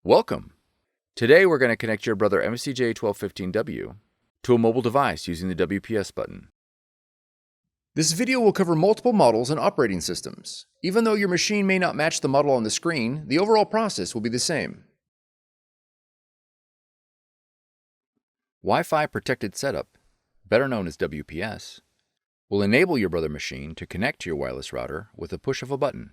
Welcome! Today we're going to connect your Brother MFCJ1215W to a mobile device using the WPS button. This video will cover multiple models and operating systems. Even though your machine may not match the model on the screen, the overall process will be the same. Wi-Fi Protected Setup, better known as WPS, will enable your Brother machine to connect to your wireless router with a push of a button.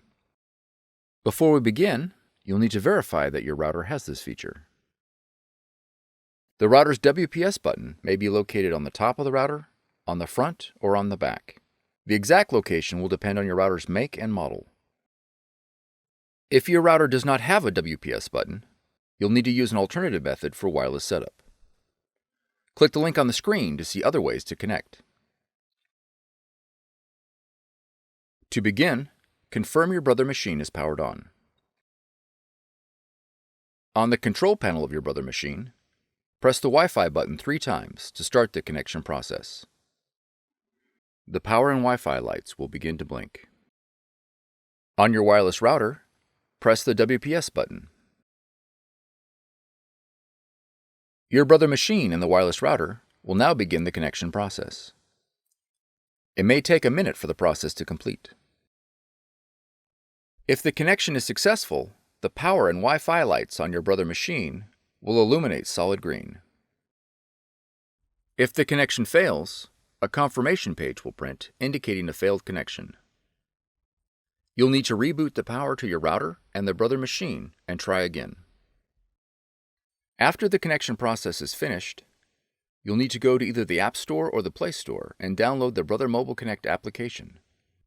Before we begin, you'll need to verify that your router has this feature. The router's WPS button may be located on the top of the router, on the front, or on the back. The exact location will depend on your router's make and model. If your router does not have a WPS button, you'll need to use an alternative method for wireless setup. Click the link on the screen to see other ways to connect. To begin, confirm your Brother machine is powered on. On the control panel of your Brother machine, press the Wi-Fi button 3 times to start the connection process. The power and Wi-Fi lights will begin to blink. On your wireless router, press the WPS button. Your Brother machine and the wireless router will now begin the connection process. It may take a minute for the process to complete. If the connection is successful, the power and Wi-Fi lights on your Brother machine will illuminate solid green. If the connection fails, a confirmation page will print indicating a failed connection. You'll need to reboot the power to your router and the Brother machine and try again. After the connection process is finished, you'll need to go to either the App Store or the Play Store and download the Brother Mobile Connect application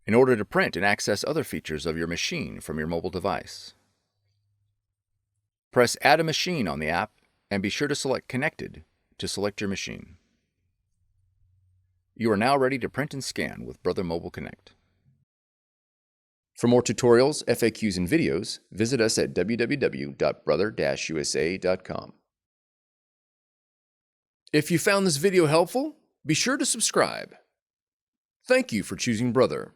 in order to print and access other features of your machine from your mobile device. Press Add a Machine on the app and be sure to select Connected to select your machine. You are now ready to print and scan with Brother Mobile Connect. For more tutorials, FAQs, and videos, visit us at www.brother-usa.com. If you found this video helpful, be sure to subscribe. Thank you for choosing Brother.